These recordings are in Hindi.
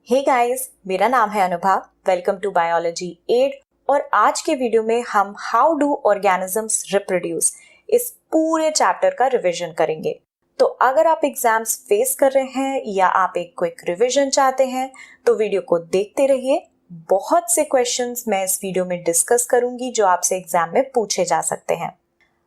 हे गाइस, मेरा नाम है Anubha. Welcome to biology ed. और आज के वीडियो में हम हाउ डू ऑर्गेनिजम्स रिप्रोड्यूस इस पूरे चैप्टर का रिवीजन करेंगे। तो अगर आप एग्जाम्स फेस कर रहे हैं या आप एक क्विक रिवीजन चाहते हैं तो वीडियो को देखते रहिए। बहुत से क्वेश्चंस मैं इस वीडियो में डिस्कस करूंगी जो आपसे एग्जाम में पूछे जा सकते हैं।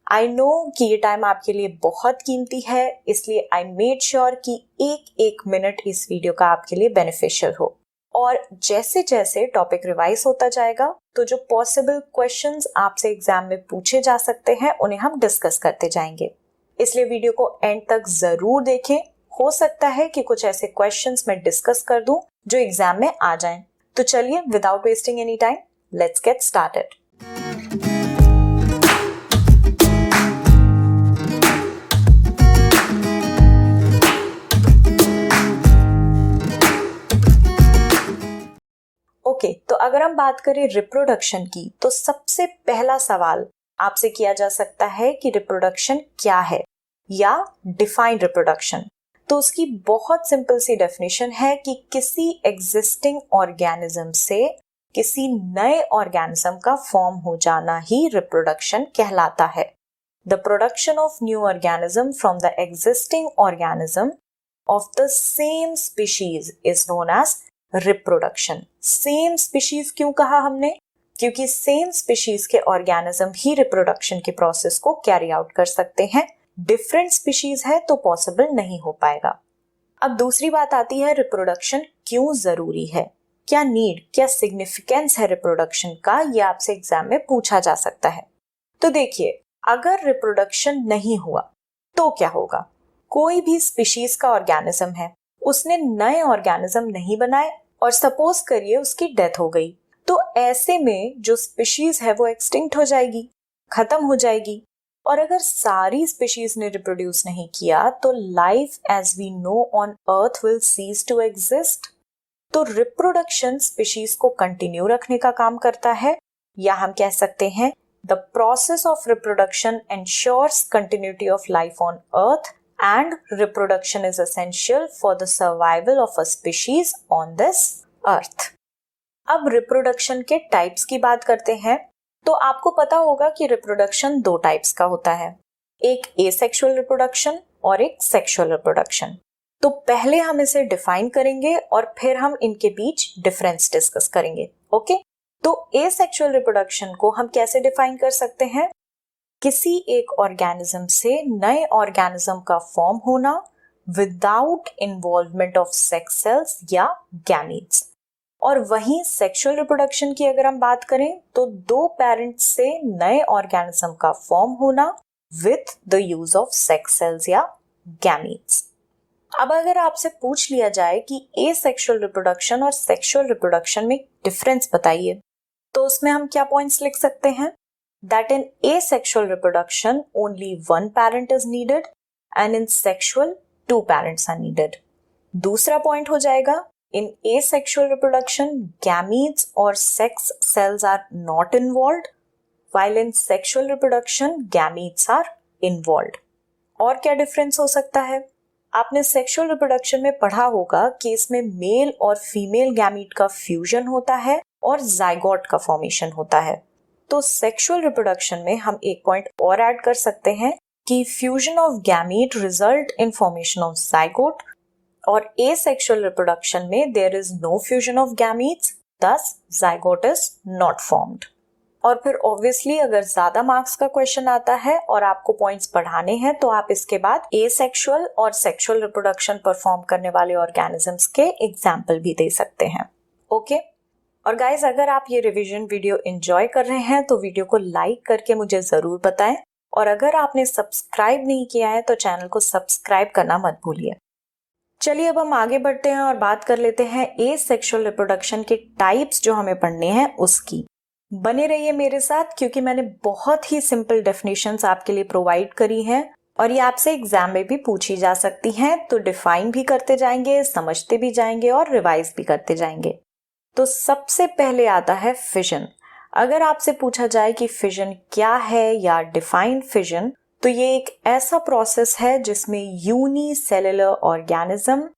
आई नो कि ये टाइम आपके लिए बहुत कीमती है, इसलिए आई मेड श्योर कि एक एक मिनट इस वीडियो का आपके लिए बेनिफिशियल हो। और जैसे जैसे टॉपिक रिवाइज होता जाएगा तो जो पॉसिबल क्वेश्चंस आपसे एग्जाम में पूछे जा सकते हैं उन्हें हम डिस्कस करते जाएंगे। इसलिए वीडियो को एंड तक जरूर देखें। हो सकता है कि कुछ ऐसे क्वेश्चंस मैं डिस्कस कर दूं जो एग्जाम में आ जाएं। तो चलिए without wasting any time let's get started. Okay, तो अगर हम बात करें रिप्रोडक्शन की तो सबसे पहला सवाल आपसे किया जा सकता है कि रिप्रोडक्शन क्या है या डिफाइन रिप्रोडक्शन। तो उसकी बहुत सिंपल सी डेफिनेशन है कि किसी एग्जिस्टिंग ऑर्गेनिज्म से किसी नए ऑर्गेनिज्म का फॉर्म हो जाना ही रिप्रोडक्शन कहलाता है। The production of new organism from the existing organism of the same species is known as reproduction. Same species क्यों कहा हमने? क्योंकि सेम स्पीशीज के ऑर्गेनिज्म ही रिप्रोडक्शन के प्रोसेस को कैरी आउट कर सकते हैं। डिफरेंट स्पीशीज है तो पॉसिबल नहीं हो पाएगा। अब दूसरी बात आती है रिप्रोडक्शन क्यों जरूरी है, क्या नीड, क्या सिग्निफिकेंस है रिप्रोडक्शन का, ये आपसे एग्जाम में पूछा जा सकता है। तो देखिए, अगर रिप्रोडक्शन नहीं हुआ तो क्या होगा? कोई भी स्पीशीज का ऑर्गेनिज्म है, उसने नए ऑर्गेनिज्म नहीं बनाए और सपोज करिए उसकी डेथ हो गई, तो ऐसे में जो स्पीशीज है वो एक्सटिंक्ट हो जाएगी, खत्म हो जाएगी। और अगर सारी स्पीशीज ने रिप्रोड्यूस नहीं किया तो life as we know on earth will cease to exist. तो रिप्रोडक्शन स्पीशीज को कंटिन्यू रखने का काम करता है, या हम कह सकते हैं the process of reproduction ensures continuity of life on earth and reproduction is essential for the survival of a species on this earth। अब रिप्रोडक्शन के टाइप्स की बात करते हैं। तो आपको पता होगा कि रिप्रोडक्शन दो टाइप्स का होता है, एक एसेक्सुअल रिप्रोडक्शन और एक सेक्सुअल रिप्रोडक्शन। तो पहले हम इसे डिफाइन करेंगे और फिर हम इनके बीच डिफरेंस डिस्कस करेंगे। ओके, तो एसेक्सुअल रिप्रोडक्शन को हम कैसे डिफाइन कर सकते हैं? किसी एक ऑर्गेनिज्म से नए ऑर्गेनिज्म का फॉर्म होना without involvement of sex cells या गैमीट्स। और वहीं सेक्सुअल रिप्रोडक्शन की अगर हम बात करें तो दो पेरेंट्स से नए ऑर्गेनिज्म का फॉर्म होना with the use of sex cells या गैमीट्स। अब अगर आपसे पूछ लिया जाए कि एसेक्सुअल रिप्रोडक्शन और सेक्सुअल रिप्रोडक्शन में डिफरेंस बताइए, तो उसमें हम क्या पॉइंट्स लिख सकते हैं? That in asexual reproduction only one parent is needed and in sexual two parents are needed। दूसरा पॉइंट हो जाएगा in asexual reproduction gametes or sex cells are not involved while in sexual reproduction gametes are involved। और क्या डिफरेंस हो सकता है? आपने सेक्सुअल रिप्रोडक्शन में पढ़ा होगा कि इसमें मेल और फीमेल गैमीट का फ्यूजन होता है और जाइगोट का फॉर्मेशन होता है। तो सेक्सुअल रिप्रोडक्शन में हम एक पॉइंट और ऐड कर सकते हैं कि fusion of gamete result in formation of zygote, और एसेक्सुअल रिप्रोडक्शन में there is no fusion of gametes, thus zygote is not formed. और फिर ऑब्वियसली अगर ज्यादा मार्क्स का क्वेश्चन आता है और आपको पॉइंट्स बढ़ाने हैं तो आप इसके बाद एसेक्सुअल और सेक्सुअल रिप्रोडक्शन परफॉर्म करने वाले ऑर्गेनिजम्स के एग्जाम्पल भी दे सकते हैं। ओके, और गाइज अगर आप ये रिवीजन वीडियो एंजॉय कर रहे हैं तो वीडियो को लाइक करके मुझे जरूर बताएं, और अगर आपने सब्सक्राइब नहीं किया है तो चैनल को सब्सक्राइब करना मत भूलिए। चलिए अब हम आगे बढ़ते हैं और बात कर लेते हैं एसेक्सुअल रिप्रोडक्शन के टाइप्स जो हमें पढ़ने हैं उसकी। बने रहिए मेरे साथ क्योंकि मैंने बहुत ही सिंपल डेफिनेशंस आपके लिए प्रोवाइड करी हैं और ये आपसे एग्जाम में भी पूछी जा सकती हैं। तो डिफाइन भी करते जाएंगे, समझते भी जाएंगे और रिवाइज भी करते जाएंगे। तो सबसे पहले आता है फिजन। अगर आपसे पूछा जाए कि फिजन क्या है या डिफाइन फिजन, तो ये एक ऐसा प्रोसेस है जिसमें यूनिसेलुलर ऑर्गेनिज्म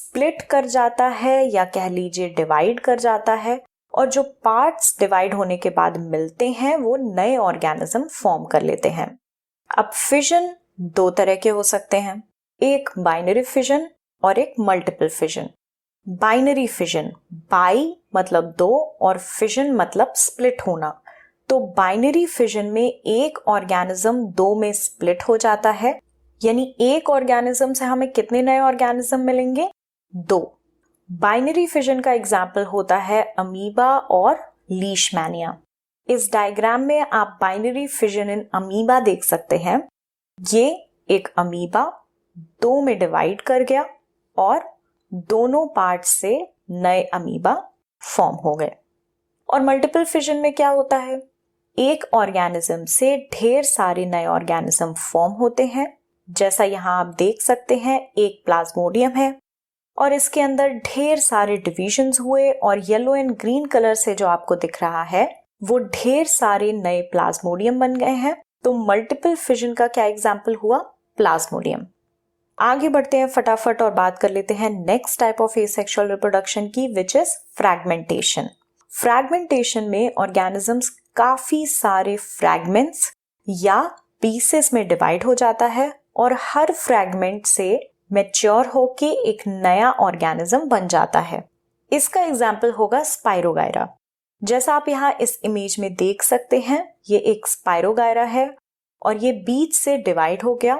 स्प्लिट कर जाता है या कह लीजिए डिवाइड कर जाता है, और जो पार्ट्स डिवाइड होने के बाद मिलते हैं वो नए ऑर्गेनिज्म फॉर्म कर लेते हैं। अब फिजन दो तरह के हो सकते हैं, एक बाइनरी फिजन और एक multiple fission. Binary fission, by मतलब दो और फिजन मतलब स्प्लिट होना। तो बाइनरी फिजन में एक ऑर्गेनिज्म दो में स्प्लिट हो जाता है, यानी एक ऑर्गेनिज्म से हमें कितने नए ऑर्गेनिज्म मिलेंगे? दो। बाइनरी फिजन का एग्जाम्पल होता है अमीबा और लीशमैनिया। इस डायग्राम में आप बाइनरी फिजन इन अमीबा देख सकते हैं। ये एक अमीबा दो में डिवाइड कर गया और दोनों पार्ट से नए अमीबा फॉर्म हो गए। और मल्टीपल फिजन में क्या होता है? एक ऑर्गेनिज्म से ढेर सारे नए ऑर्गेनिज्म फॉर्म होते हैं। जैसा यहां आप देख सकते हैं, एक प्लाज्मोडियम है और इसके अंदर ढेर सारे डिविजन्स हुए, और येलो एंड ग्रीन कलर से जो आपको दिख रहा है वो ढेर सारे नए प्लाज्मोडियम बन गए हैं। तो मल्टीपल फिजन का क्या एग्जाम्पल हुआ? प्लाज्मोडियम। आगे बढ़ते हैं फटाफट और बात कर लेते हैं next type of asexual reproduction की, विच इज फ्रैगमेंटेशन। फ्रैगमेंटेशन में ऑर्गेनिजम्स काफी सारे फ्रैगमेंट्स या पीसेस में डिवाइड हो जाता है और हर फ्रैगमेंट से मैच्योर होके एक नया ऑर्गेनिज्म बन जाता है। इसका एग्जाम्पल होगा स्पाइरोगायरा। जैसा आप यहाँ इस इमेज में देख सकते हैं, ये एक स्पाइरोगायरा है और ये बीच से डिवाइड हो गया।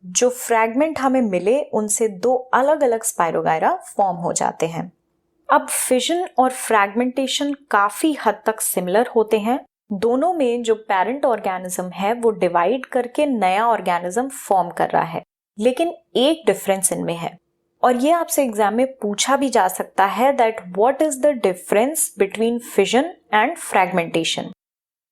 जो फ्रैगमेंट हमें मिले उनसे दो अलग अलग स्पाइरोगायरा फॉर्म हो जाते हैं। अब फिजन और फ्रैगमेंटेशन काफी हद तक सिमिलर होते हैं। दोनों में जो पेरेंट ऑर्गेनिज्म है वो डिवाइड करके नया ऑर्गेनिज्म फॉर्म कर रहा है, लेकिन एक डिफरेंस इनमें है और ये आपसे एग्जाम में पूछा भी जा सकता है that what is the difference between fission and fragmentation.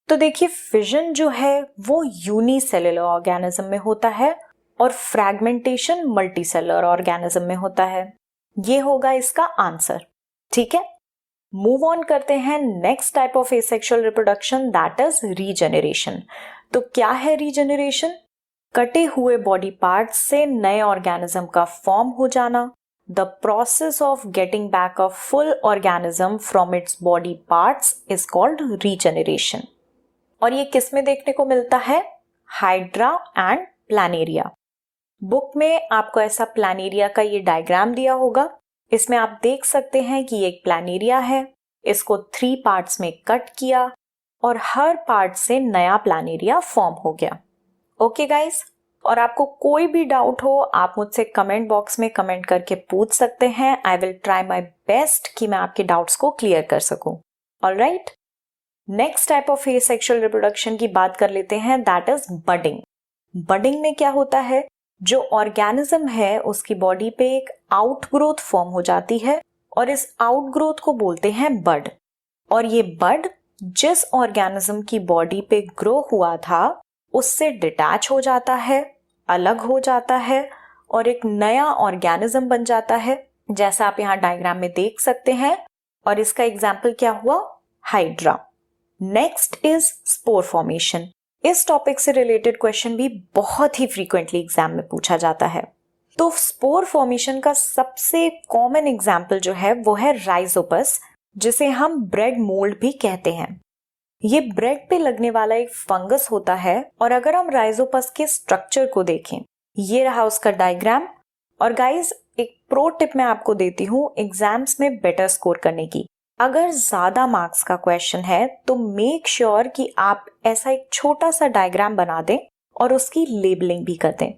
तो देखिए, फिजन जो है वो यूनिसेलुलर ऑर्गेनिज्म में होता है और फ्रैगमेंटेशन मल्टीसेलुलर ऑर्गेनिज्म में होता है। ये होगा इसका आंसर। ठीक है, मूव ऑन करते हैं next type of asexual reproduction, that is regeneration. तो क्या है रीजेनरेशन? कटे हुए बॉडी पार्ट्स से नए ऑर्गेनिज्म का फॉर्म हो जाना। The process of getting back a full organism from its body parts is called regeneration. और ये किस में देखने को मिलता है? Hydra and Planaria. बुक में आपको ऐसा प्लानेरिया का ये डायग्राम दिया होगा। इसमें आप देख सकते हैं कि एक प्लानेरिया है, इसको 3 पार्ट्स में कट किया और हर पार्ट से नया प्लानेरिया फॉर्म हो गया। ओके गाइस, और आपको कोई भी डाउट हो आप मुझसे कमेंट बॉक्स में कमेंट करके पूछ सकते हैं। I will try my best कि मैं आपके डाउट्स को क्लियर कर सकूं। Alright, next type of asexual reproduction की बात कर लेते हैं, दैट इज बडिंग। बडिंग में क्या होता है? जो ऑर्गेनिज्म है उसकी बॉडी पे एक आउटग्रोथ फॉर्म हो जाती है और इस आउटग्रोथ को बोलते हैं बड। और ये बड जिस ऑर्गेनिज्म की बॉडी पे ग्रो हुआ था उससे डिटैच हो जाता है, अलग हो जाता है और एक नया ऑर्गेनिज्म बन जाता है, जैसा आप यहाँ डायग्राम में देख सकते हैं। और इसका एग्जाम्पल क्या हुआ? Hydra. Next is spore formation. इस टॉपिक से रिलेटेड क्वेश्चन भी बहुत ही फ्रीक्वेंटली एग्जाम में पूछा जाता है। तो स्पोर फॉर्मेशन का सबसे कॉमन एग्जाम्पल जो है वो है राइजोपस, जिसे हम ब्रेड मोल्ड भी कहते हैं। ये ब्रेड पे लगने वाला एक फंगस होता है और अगर हम राइजोपस के स्ट्रक्चर को देखें, ये रहा उसका डायग्राम। और गाइज, एक प्रो टिप मैं आपको देती हूँ एग्जाम्स में बेटर स्कोर करने की। अगर ज्यादा मार्क्स का क्वेश्चन है तो मेक श्योर कि आप ऐसा एक छोटा सा डायग्राम बना दें और उसकी लेबलिंग भी कर दें।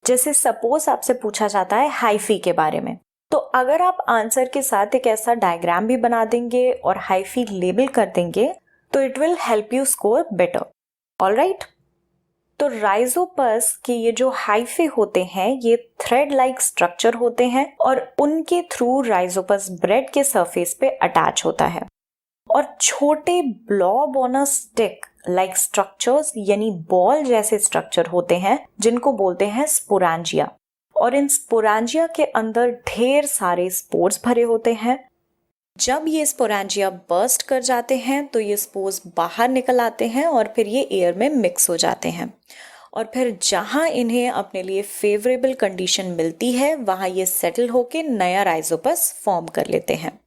जैसे सपोज आपसे पूछा जाता है हाइफी के बारे में, तो अगर आप आंसर के साथ एक ऐसा डायग्राम भी बना देंगे और हाइफी लेबल कर देंगे तो it will help you score better. Alright, तो राइजोपस के ये जो हाइफे होते हैं ये थ्रेड लाइक स्ट्रक्चर होते हैं और उनके थ्रू राइजोपस ब्रेड के सरफेस पे अटैच होता है। और छोटे blob on a stick like structures यानी बॉल जैसे स्ट्रक्चर होते हैं जिनको बोलते हैं स्पोरांजिया। और इन स्पोरांजिया के अंदर ढेर सारे स्पोर्स भरे होते हैं। जब ये स्पोरांजिया बर्स्ट कर जाते हैं तो ये स्पोर्स बाहर निकल आते हैं और फिर ये एयर में मिक्स हो जाते हैं। और फिर जहाँ इन्हें अपने लिए फेवरेबल कंडीशन मिलती है वहाँ ये सेटल होके नया राइजोपस फॉर्म कर लेते हैं।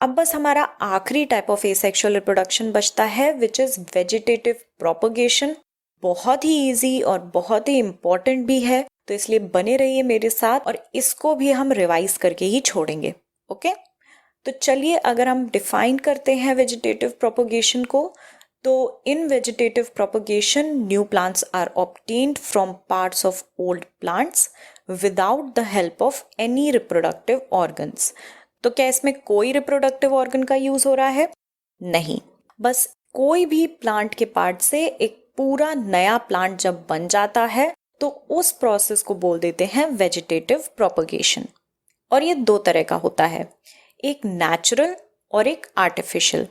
अब बस हमारा आखिरी टाइप ऑफ एसेक्सुअल रिप्रोडक्शन बचता है, विच इज वेजिटेटिव प्रोपगेशन। बहुत ही इजी और बहुत ही इम्पोर्टेंट भी है, तो इसलिए बने रहिए मेरे साथ और इसको भी हम रिवाइज करके ही छोड़ेंगे। ओके, तो चलिए अगर हम डिफाइन करते हैं वेजिटेटिव प्रोपगेशन को, तो in vegetative propagation new plants are obtained from parts of old plants without the help of any reproductive organs. तो क्या इसमें कोई रिप्रोडक्टिव ऑर्गन का यूज हो रहा है? नहीं, बस कोई भी प्लांट के पार्ट से एक पूरा नया प्लांट जब बन जाता है तो उस प्रोसेस को बोल देते हैं वेजिटेटिव प्रोपगेशन। और ये दो तरह का होता है, एक नेचुरल और एक आर्टिफिशियल।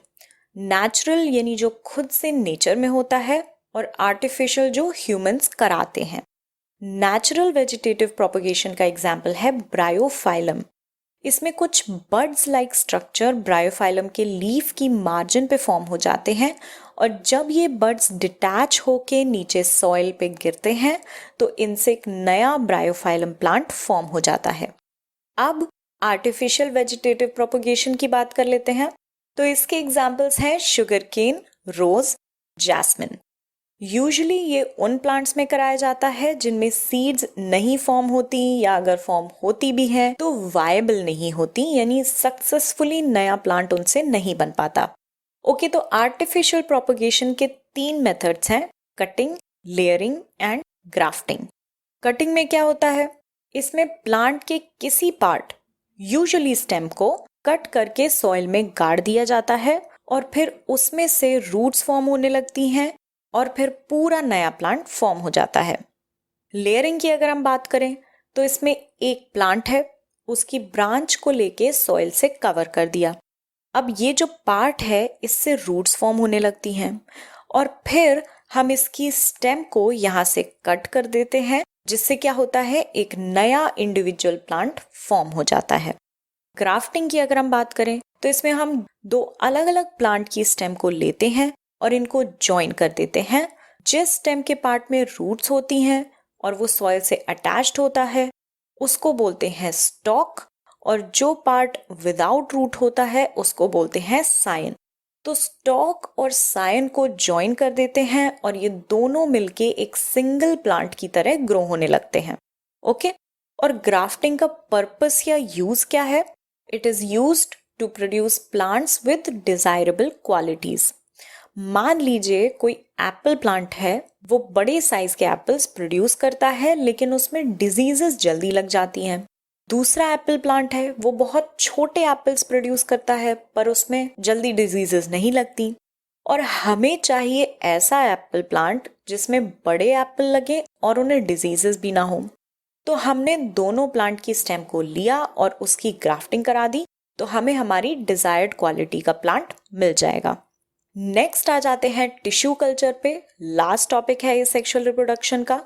नेचुरल यानी जो खुद से नेचर में होता है, और आर्टिफिशियल जो ह्यूमंस कराते हैं। नेचुरल वेजिटेटिव प्रोपगेशन का एग्जाम्पल है ब्रायोफाइलम। इसमें कुछ बड्स लाइक स्ट्रक्चर ब्रायोफाइलम के लीफ की मार्जिन पे फॉर्म हो जाते हैं, और जब ये बड्स डिटैच होके नीचे सॉइल पे गिरते हैं तो इनसे एक नया ब्रायोफाइलम प्लांट फॉर्म हो जाता है। अब आर्टिफिशियल वेजिटेटिव प्रोपगेशन की बात कर लेते हैं, तो इसके एग्जाम्पल्स हैं शुगर केन, रोज, जैस्मिन। यूजुअली ये उन प्लांट्स में कराया जाता है जिनमें सीड्स नहीं फॉर्म होती, या अगर फॉर्म होती भी है तो वायबल नहीं होती, यानी सक्सेसफुली नया प्लांट उनसे नहीं बन पाता। ओके, तो आर्टिफिशियल प्रोपगेशन के 3 मेथड्स हैं, cutting, layering and grafting. Cutting में क्या होता है? इसमें प्लांट के किसी पार्ट, यूजुअली स्टेम को कट करके सॉइल में गाड़ दिया जाता है और फिर उसमें से रूट्स फॉर्म होने लगती हैं और फिर पूरा नया प्लांट फॉर्म हो जाता है। लेयरिंग की अगर हम बात करें तो इसमें एक प्लांट है, उसकी ब्रांच को लेके सॉइल से कवर कर दिया। अब ये जो पार्ट है इससे रूट्स फॉर्म होने लगती हैं और फिर हम इसकी स्टेम को यहाँ से कट कर देते हैं, जिससे क्या होता है, एक नया इंडिविजुअल प्लांट फॉर्म हो जाता है। ग्राफ्टिंग की अगर हम बात करें तो इसमें हम 2 अलग अलग प्लांट की स्टेम को लेते हैं और इनको ज्वाइन कर देते हैं। जिस स्टेम के पार्ट में रूट्स होती हैं और वो सॉइल से अटैच्ड होता है उसको बोलते हैं स्टॉक, और जो पार्ट विदाउट रूट होता है उसको बोलते हैं साइन। तो स्टॉक और साइन को ज्वाइन कर देते हैं और ये दोनों मिलके एक सिंगल प्लांट की तरह ग्रो होने लगते हैं। ओके, और ग्राफ्टिंग का पर्पस या यूज क्या है? It is used to produce plants with desirable qualities. मान लीजिए कोई एप्पल प्लांट है, वो बड़े साइज के एप्पल्स प्रोड्यूस करता है लेकिन उसमें डिजीजेस जल्दी लग जाती हैं। दूसरा एप्पल प्लांट है, वो बहुत छोटे एप्पल्स प्रोड्यूस करता है पर उसमें जल्दी डिजीजेस नहीं लगती। और हमें चाहिए ऐसा एप्पल प्लांट जिसमें बड़े एप्पल लगे और उन्हें डिजीजेस भी ना हो। तो हमने दोनों प्लांट की स्टेम को लिया और उसकी ग्राफ्टिंग करा दी, तो हमें हमारी डिजायर्ड क्वालिटी का प्लांट मिल जाएगा। नेक्स्ट आ जाते हैं टिश्यू कल्चर पे। लास्ट टॉपिक है ये सेक्सुअल रिप्रोडक्शन का।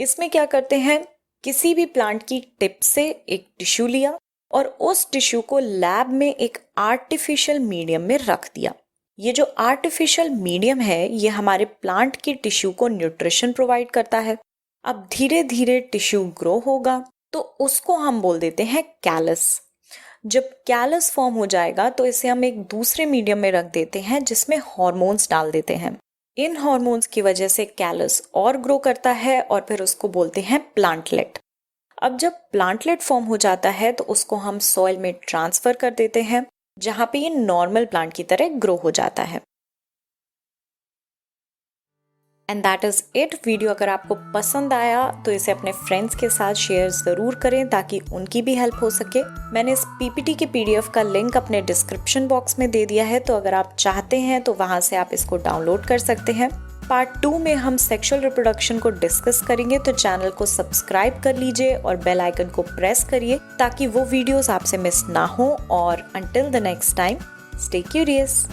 इसमें क्या करते हैं, किसी भी प्लांट की टिप से एक टिश्यू लिया और उस टिश्यू को लैब में एक आर्टिफिशियल मीडियम में रख दिया। ये जो आर्टिफिशियल मीडियम है ये हमारे प्लांट की टिश्यू को न्यूट्रिशन प्रोवाइड करता है। अब धीरे धीरे टिश्यू ग्रो होगा तो उसको हम बोल देते हैं कैलस। जब कैलस फॉर्म हो जाएगा तो इसे हम एक दूसरे मीडियम में रख देते हैं जिसमें हार्मोन्स डाल देते हैं। इन हार्मोन्स की वजह से कैलस और ग्रो करता है और फिर उसको बोलते हैं प्लांटलेट। अब जब प्लांटलेट फॉर्म हो जाता है तो उसको हम सॉइल में ट्रांसफर कर देते हैं जहां पे ये नॉर्मल प्लांट की तरह ग्रो हो जाता है। And that is it. Video अगर आपको पसंद आया तो इसे अपने फ्रेंड्स के साथ शेयर जरूर करें ताकि उनकी भी हेल्प हो सके। मैंने इस पीपीटी के पीडीएफ का लिंक अपने डिस्क्रिप्शन बॉक्स में दे दिया है, तो अगर आप चाहते हैं तो वहां से आप इसको डाउनलोड कर सकते हैं। पार्ट 2 में हम सेक्सुअल रिप्रोडक्शन को डिस्कस करेंगे, तो चैनल को सब्सक्राइब कर लीजिए और बेल आइकन को प्रेस करिए ताकि वो वीडियोस आपसे मिस ना हो। और until the next time, stay curious.